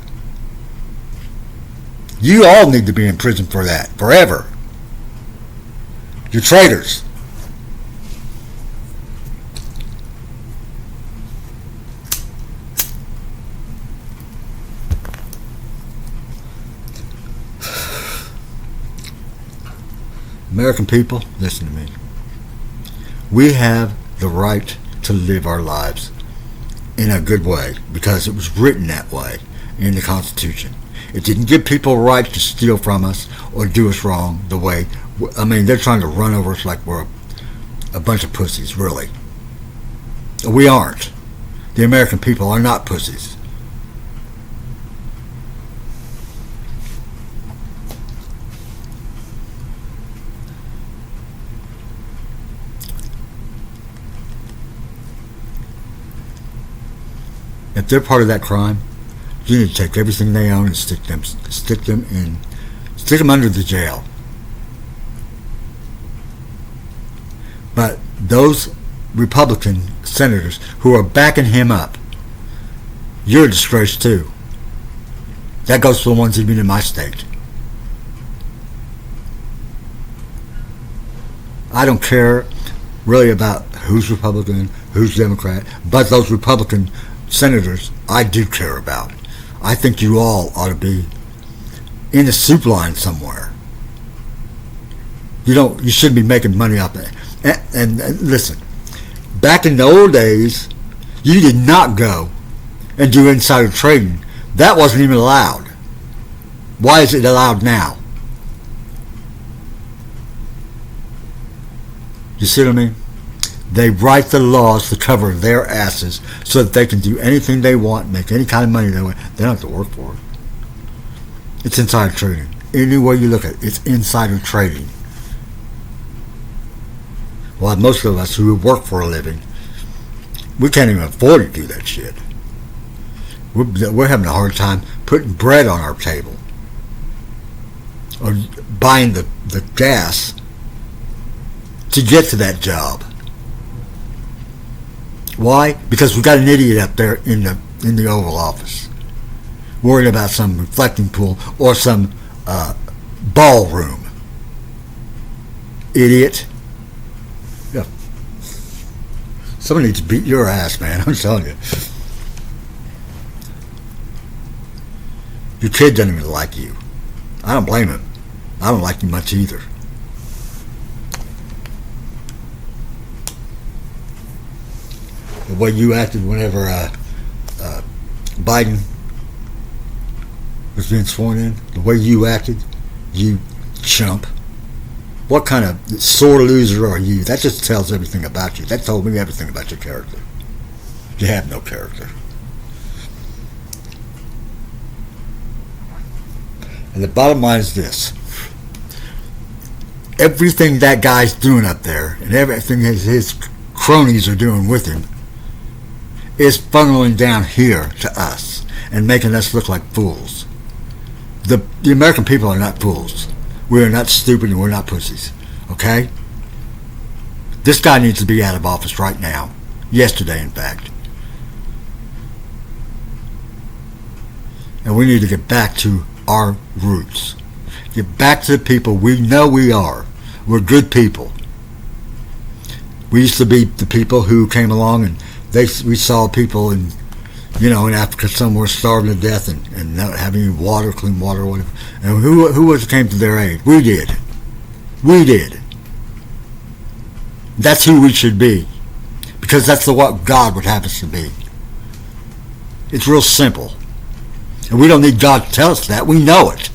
You all need to be in prison for that, forever. You're traitors. American people, listen to me. We have the right to live our lives in a good way because it was written that way in the Constitution. It didn't give people a right to steal from us or do us wrong the way. They're trying to run over us like we're a bunch of pussies, really. We aren't. The American people are not pussies. If they're part of that crime, you need to take everything they own and stick them under the jail. But those Republican senators who are backing him up, you're a disgrace too. That goes for the ones even in my state. I don't care really about who's Republican, who's Democrat, but those Republican senators I do care about. I think you all ought to be in the soup line somewhere. You shouldn't be making money off that. And listen, back in the old days, you did not go and do insider trading. That wasn't even allowed. Why is it allowed now? You see what I mean? They write the laws to cover their asses so that they can do anything they want, make any kind of money they want. They don't have to work for it. It's insider trading. Any way you look at it, it's insider trading. While most of us who work for a living, we can't even afford to do that shit. We're having a hard time putting bread on our table or buying the gas to get to that job. Why? Because we got an idiot up there in the Oval Office, worried about some reflecting pool or some ballroom. Idiot. Yeah. Someone needs to beat your ass, man. I'm telling you. Your kid doesn't even like you. I don't blame him. I don't like you much either. The way you acted whenever Biden was being sworn in, the way you acted, you chump. What kind of sore loser are you? That just tells everything about you. That told me everything about your character. You have no character. And the bottom line is this. Everything that guy's doing up there, and everything his cronies are doing with him, is funneling down here to us and making us look like fools. The American people are not fools. We are not stupid and we're not pussies. Okay? This guy needs to be out of office right now. Yesterday, in fact. And we need to get back to our roots. Get back to the people we know we are. We're good people. We used to be the people who came along and we saw people in Africa somewhere starving to death and not having any water, clean water or whatever. And who was it came to their aid? We did. We did. That's who we should be. Because that's what God would have us to be. It's real simple. And we don't need God to tell us that. We know it.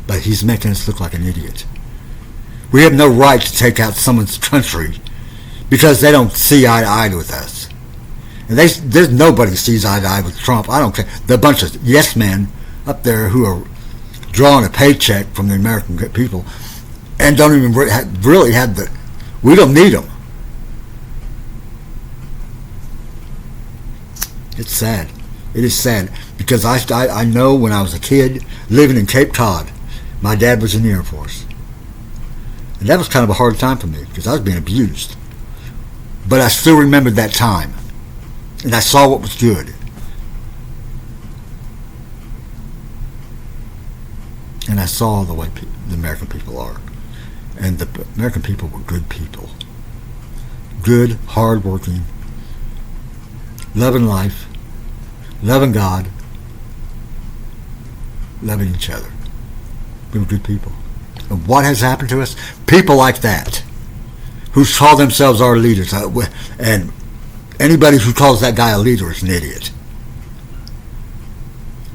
But he's making us look like an idiot. We have no right to take out someone's country because they don't see eye to eye with us. And there's nobody sees eye to eye with Trump. I don't care. The bunch of yes men up there who are drawing a paycheck from the American people and don't even really have the... We don't need them. It's sad. It is sad because I know when I was a kid living in Cape Cod, my dad was in the Air Force. And that was kind of a hard time for me because I was being abused. But I still remembered that time. And I saw what was good. And I saw the way the American people are. And the American people were good people. Good, hard-working, loving life, loving God, loving each other. We were good people. And what has happened to us? People like that, who call themselves our leaders. And anybody who calls that guy a leader is an idiot.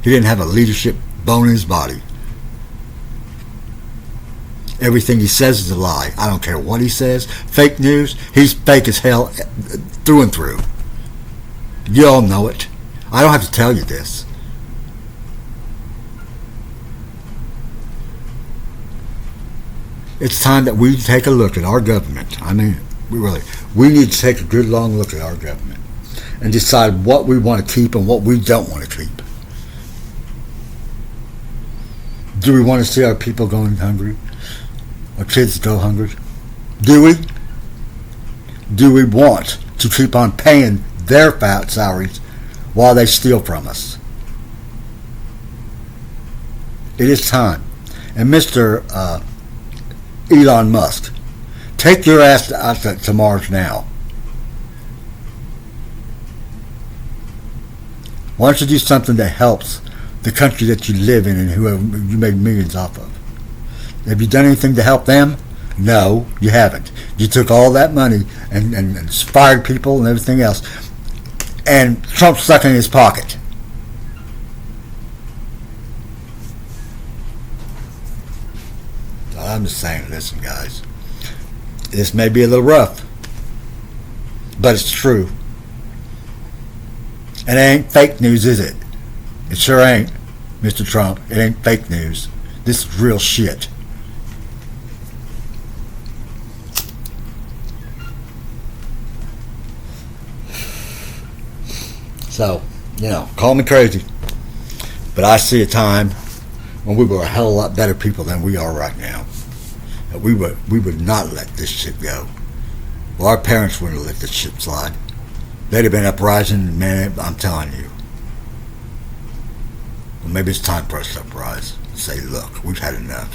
He didn't have a leadership bone in his body. Everything he says is a lie. I don't care what he says. Fake news. He's fake as hell through and through. You all know it. I don't have to tell you this. It's time that we take a look at our government. I mean, we need to take a good long look at our government and decide what we want to keep and what we don't want to keep. Do we want to see our people going hungry? Our kids go hungry? Do we? Do we want to keep on paying their fat salaries while they steal from us? It is time. And Mr. Elon Musk, take your ass to Mars now. Why don't you do something that helps the country that you live in and whoever you made millions off of? Have you done anything to help them? No, you haven't. You took all that money and fired people and everything else, and Trump's stuck in his pocket. I'm just saying, listen, guys. This may be a little rough, but it's true. And it ain't fake news, is it? It sure ain't, Mr. Trump. It ain't fake news. This is real shit. So, call me crazy, but I see a time when we were a hell of a lot better people than we are right now. And we would not let this shit go. Well, our parents wouldn't have let this shit slide. They'd have been uprising, man, I'm telling you. Well, maybe it's time for us to uprise and say, look, we've had enough.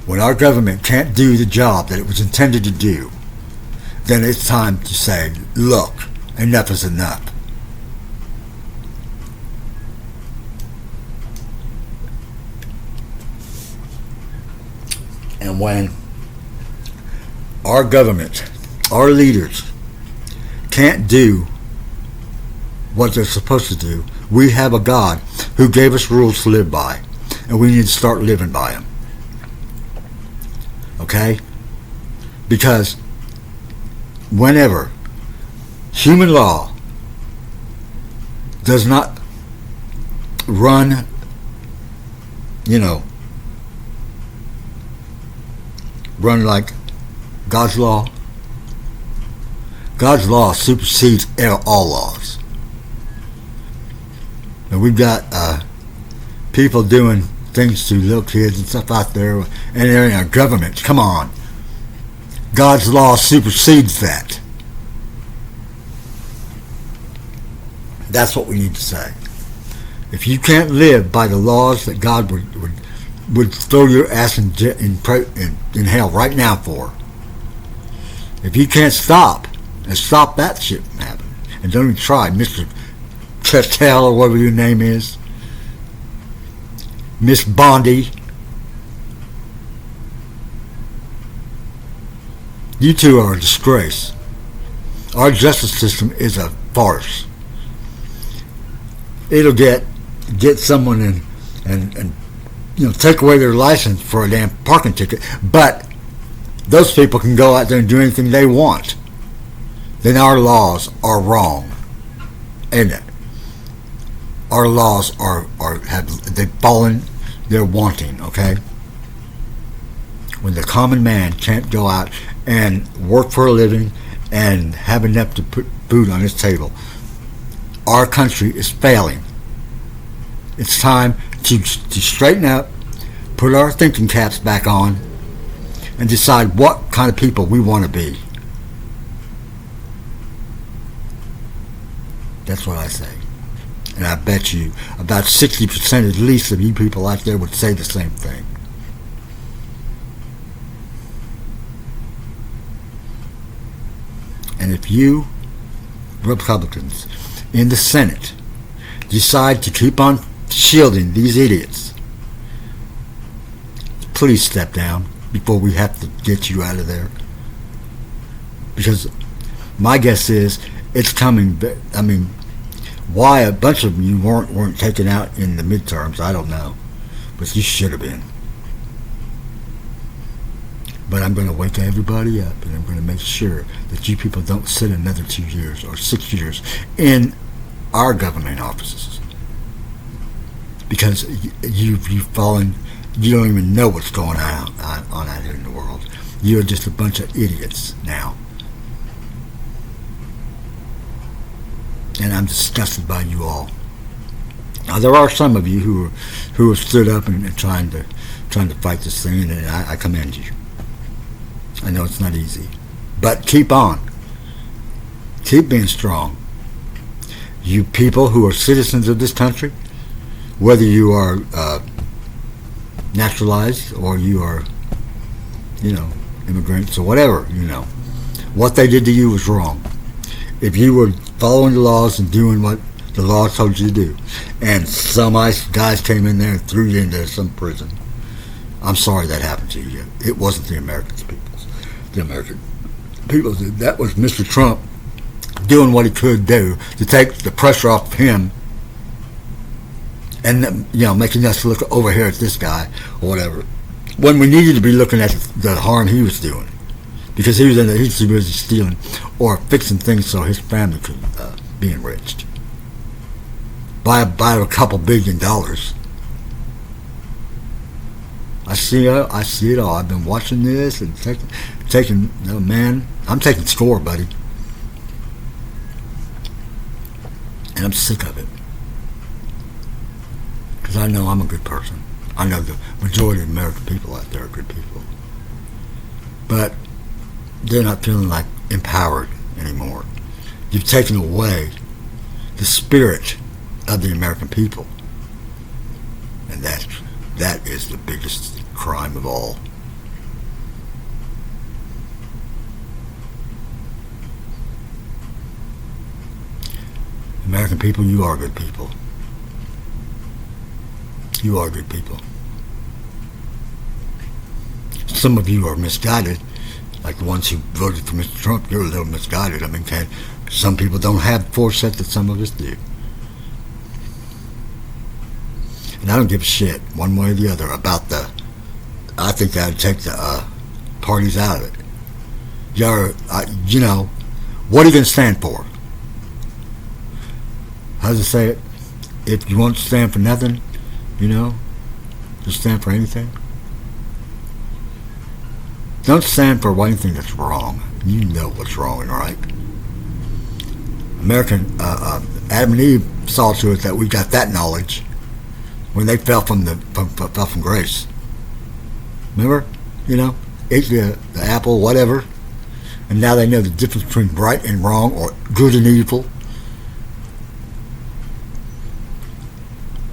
When our government can't do the job that it was intended to do, then it's time to say, look, enough is enough. And when our government, our leaders, can't do what they're supposed to do, we have a God who gave us rules to live by, and we need to start living by them. Okay? Because whenever human law does not run, run like God's law supersedes all laws. And we've got people doing things to little kids and stuff out there, and they're in our government. Come on. God's law supersedes that. That's what we need to say. If you can't live by the laws that God would throw your ass in hell right now for, if you can't stop that shit from happening, and don't even try, Mr. Chettel or whatever your name is, Miss Bondi, you two are a disgrace. Our justice system is a farce. It'll get someone in and take away their license for a damn parking ticket, but those people can go out there and do anything they want. Then our laws are wrong, isn't it? Our laws they've fallen, they're wanting, okay? When the common man can't go out and work for a living and have enough to put food on his table, our country is failing. It's time to straighten up, put our thinking caps back on, and decide what kind of people we want to be. That's what I say. And I bet you about 60% at least of you people out there would say the same thing. And if you Republicans in the Senate decide to keep on shielding these idiots, please step down before we have to get you out of there. Because my guess is it's coming. I mean, why a bunch of you weren't taken out in the midterms, I don't know. But you should have been. But I'm going to wake everybody up, and I'm going to make sure that you people don't sit another 2 years or 6 years in our government offices. Because you've fallen, you don't even know what's going on out here in the world. You're just a bunch of idiots now. And I'm disgusted by you all. Now there are some of you who have stood up and trying to fight this thing, and I commend you. I know it's not easy, but keep on. Keep being strong. You people who are citizens of this country, whether you are naturalized or you are, immigrants or whatever, what they did to you was wrong. If you were following the laws and doing what the law told you to do, and some guys came in there and threw you into some prison, I'm sorry that happened to you. It wasn't the American people. The American people did. That was Mr. Trump doing what he could do to take the pressure off him, and making us look over here at this guy or whatever, when we needed to be looking at the harm he was doing, because he was busy stealing or fixing things so his family could be enriched by a couple $1 billion. I see it all. I've been watching this and taking man, I'm taking score, buddy. And I'm sick of it. Because I know I'm a good person. I know the majority of American people out there are good people. But they're not feeling like empowered anymore. You've taken away the spirit of the American people. And that is the biggest crime of all. American people, you are good people. You are good people. Some of you are misguided, like the ones who voted for Mr. Trump. You're a little misguided. I mean, some people don't have the foresight that some of us do. And I don't give a shit one way or the other about I think I'd take the parties out of it. You know, what are you going to stand for? How does it say it? If you won't stand for nothing, you know, just stand for anything. Don't stand for anything that's wrong. You know what's wrong and right. Adam and Eve saw to it that we got that knowledge when they fell from grace. Remember, you know, ate the apple, whatever, and now they know the difference between right and wrong, or good and evil.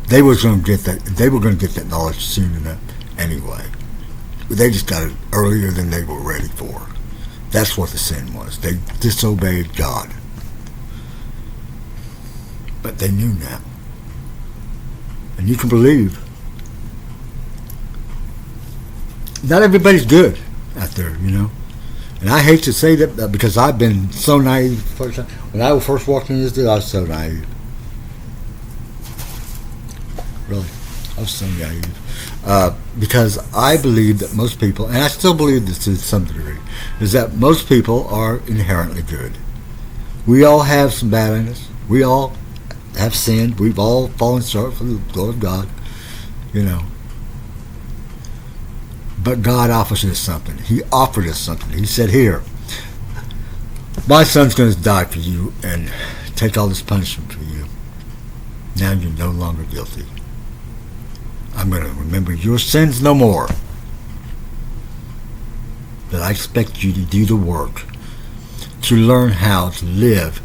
They were going to get that. They were going to get that knowledge soon enough, anyway. They just got it earlier than they were ready for. That's what the sin was. They disobeyed God. But they knew now. And you can believe. Not everybody's good out there, you know. And I hate to say that because I've been so naive. When I first walked into this, I was so naive. Really. I was so naive. Because I believe that most people, and I still believe this to some degree, is that most people are inherently good. We all have some bad in us. We all have sinned. We've all fallen short from the glory of God, you know. But God offers us something. He offered us something. He said, here, my son's going to die for you and take all this punishment for you. Now you're no longer guilty. I'm going to remember your sins no more. But I expect you to do the work to learn how to live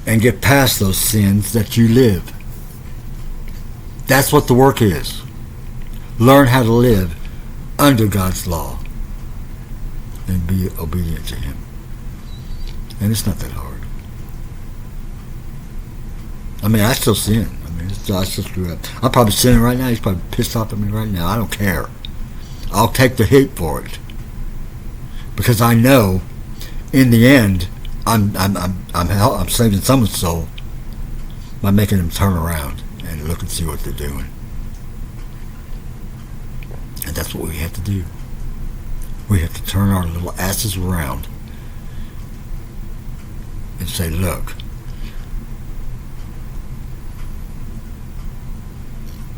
and get past those sins that you live. That's what the work is. Learn how to live under God's law and be obedient to Him. And it's not that hard. I mean, I still sin. I still screw up. I'm probably sinning right now. He's probably pissed off at me right now. I don't care. I'll take the hate for it, because I know, in the end, I'm saving someone's soul by making them turn around and look and see what they're doing. And that's what we have to do. We have to turn our little asses around and say, look,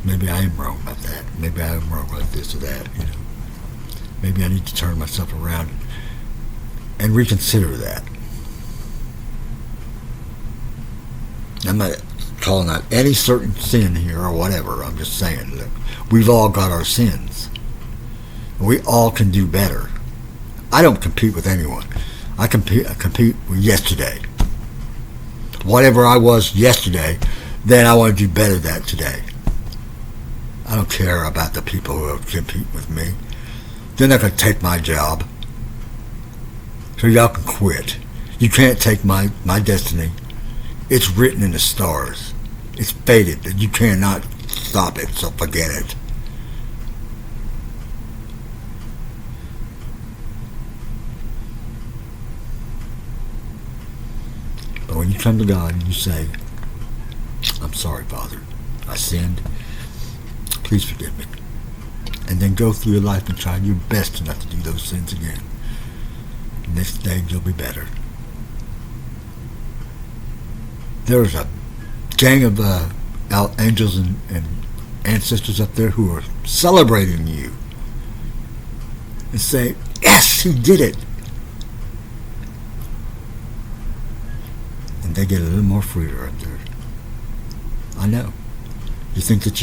maybe I am wrong about that. Maybe I am wrong about this or that, you know. Maybe I need to turn myself around and reconsider that. I'm not calling out any certain sin here or whatever. I'm just saying, look, we've all got our sins. We all can do better. I don't compete with anyone. I compete with yesterday. Whatever I was yesterday, then I want to do better than that today. I don't care about the people who compete with me. They're not going to take my job. So y'all can quit. You can't take my destiny. It's written in the stars. It's fated. You cannot stop it, so forget it. But when you come to God and you say, I'm sorry, Father, I sinned. Please forgive me. And then go through your life and try your best not to do those sins again. Next day you'll be better. There's a gang of angels and ancestors up there who are celebrating you and say, yes, he did it. And they get a little more freer up there. I know. You think that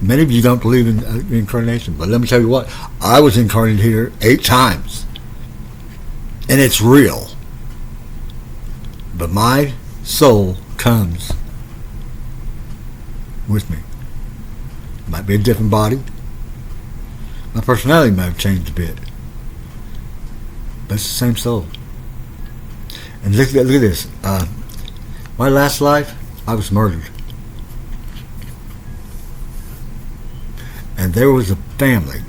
many of you don't believe in incarnation, but let me tell you what, I was incarnated here 8 times. And it's real. But my soul comes with me. It might be a different body. My personality might have changed a bit. But it's the same soul. And look at this. My last life, I was murdered. And there was a family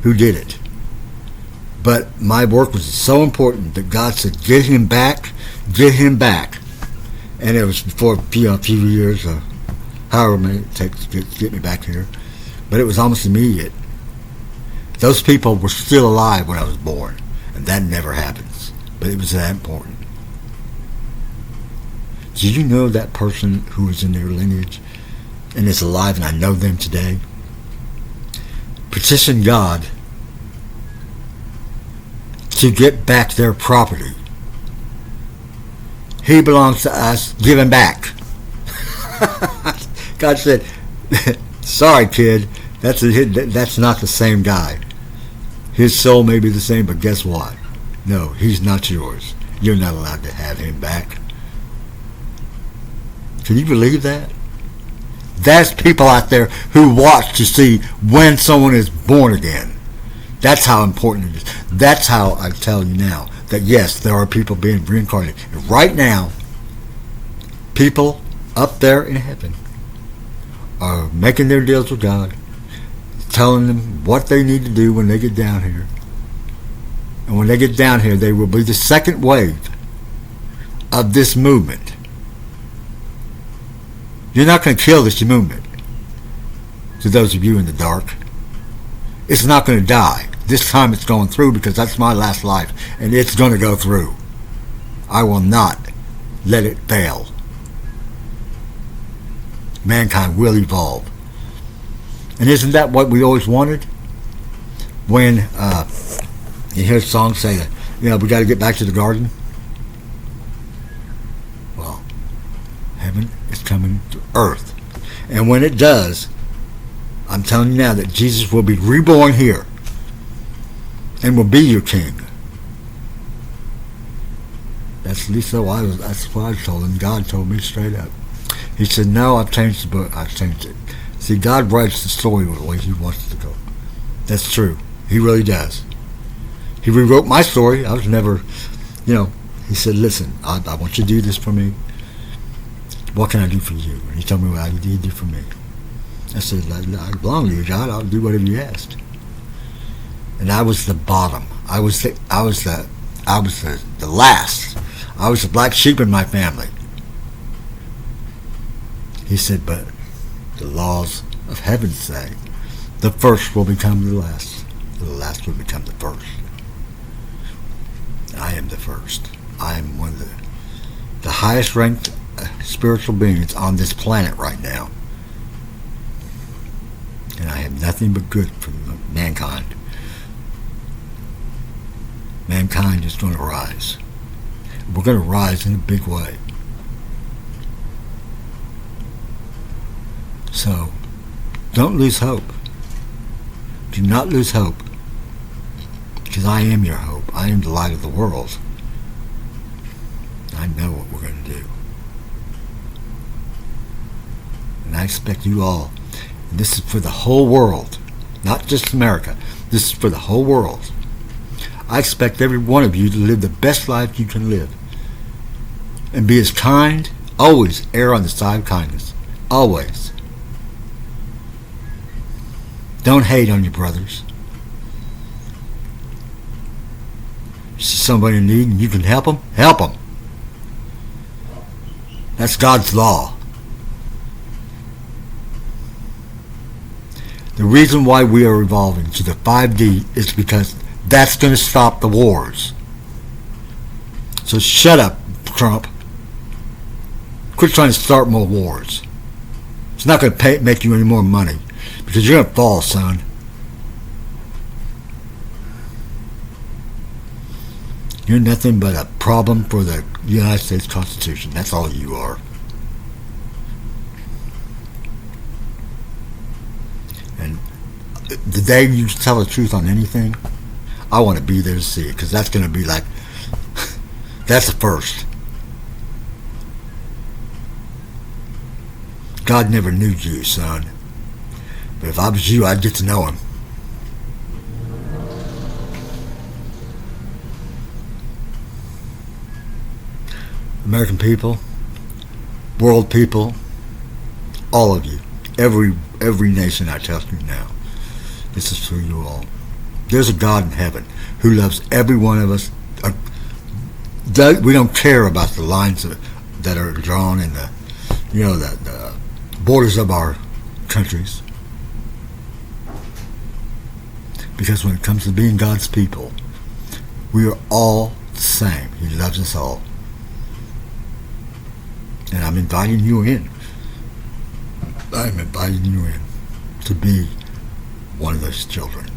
who did it. But my work was so important that God said, get him back, get him back. And it was for a few years, however many it takes to get me back here. But it was almost immediate. Those people were still alive when I was born. And that never happens. But it was that important. Do you know that person who was in their lineage and is alive, and I know them today? Petition God to get back their property. He belongs to us. Give him back. God said, sorry, kid, that's not the same guy. His soul may be the same, but guess what? No, he's not yours. You're not allowed to have him back. Can you believe that? There's people out there who watch to see when someone is born again. That's how important it is. That's how I tell you now that yes, there are people being reincarnated. And right now, people up there in heaven are making their deals with God, telling them what they need to do when they get down here. And when they get down here, they will be the second wave of this movement. You're not going to kill this movement. To those of you in the dark, it's not going to die. This time it's going through because that's my last life, and it's going to go through. I will not let it fail. Mankind will evolve. And isn't that what we always wanted? When you hear songs say, we got to get back to the garden. Well, heaven is coming to earth. And when it does, I'm telling you now that Jesus will be reborn here and will be your king. That's at least that's what I was told, and God told me straight up. He said, no, I've changed the book. I've changed it. See, God writes the story the way he wants it to go. That's true. He really does. He rewrote my story. I was never, he said, listen, I want you to do this for me. What can I do for you? And he told me what you do for me. I said, I belong to you, God. I'll do whatever you asked. And I was the bottom. I was the last. I was the black sheep in my family. He said, but the laws of heaven say the first will become the last. The last will become the first. I am the first. I am one of the highest ranked spiritual beings on this planet right now. And I have nothing but good for mankind. Mankind is going to rise. We're going to rise in a big way. So, don't lose hope. Do not lose hope. Because I am your hope. I am the light of the world. I know what we're going to do. And I expect you all, and this is for the whole world, not just America, this is for the whole world. I expect every one of you to live the best life you can live. And be as kind, always err on the side of kindness. Always. Don't hate on your brothers. You see somebody in need and you can help them? Help them. That's God's law. The reason why we are evolving to the 5D is because that's going to stop the wars. So shut up, Trump. Quit trying to start more wars. It's not going to make you any more money because you're going to fall, son. You're nothing but a problem for the United States Constitution. That's all you are. And the day you tell the truth on anything, I want to be there to see it, because that's going to be like, that's the first. God never knew you, son. But if I was you, I'd get to know him. American people, world people, all of you, every nation I tell you now, this is for you all. There's a God in heaven who loves every one of us. We don't care about the lines that are drawn in the borders of our countries, because when it comes to being God's people, we are all the same. He loves us all, and I'm inviting you in. I'm inviting you in to be one of those children.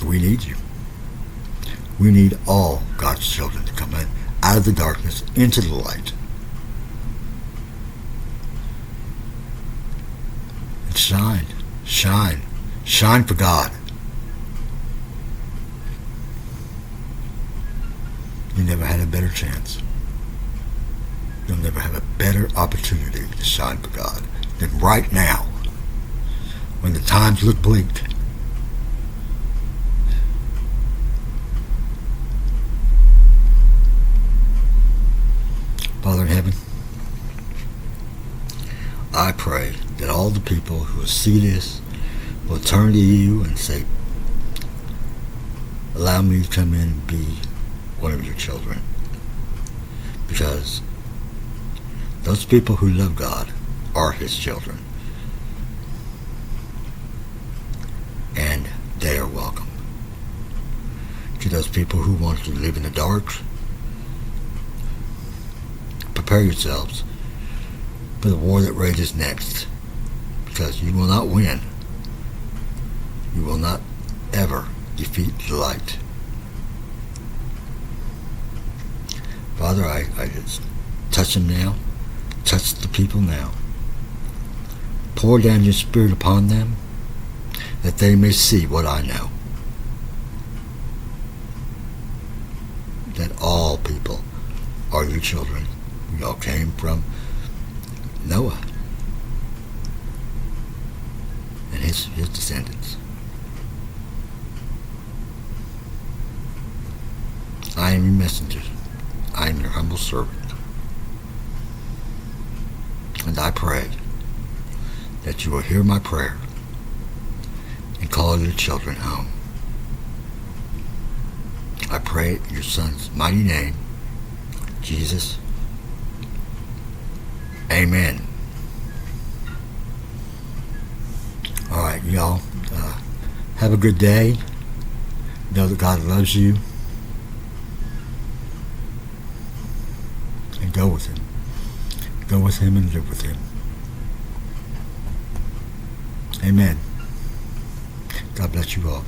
We need you. We need all God's children to come in out of the darkness into the light. And shine for God. You never had a better chance. You'll never have a better opportunity to shine for God than right now, when the times look bleak. Father in heaven, I pray that all the people who will see this will turn to you and say, allow me to come in and be one of your children. Because those people who love God are his children. And they are welcome. To those people who want to live in the dark, prepare yourselves for the war that rages next, because you will not win. You will not ever defeat the light. Father, I just touch them now. Touch the people now. Pour down your Spirit upon them, that they may see what I know. That all people are your children. We all came from Noah and his descendants. I am your messenger. I am your humble servant. And I pray that you will hear my prayer and call your children home. I pray in your Son's mighty name, Jesus. Amen. All right, y'all. Have a good day. Know that God loves you. And go with him. Go with him and live with him. Amen. God bless you all.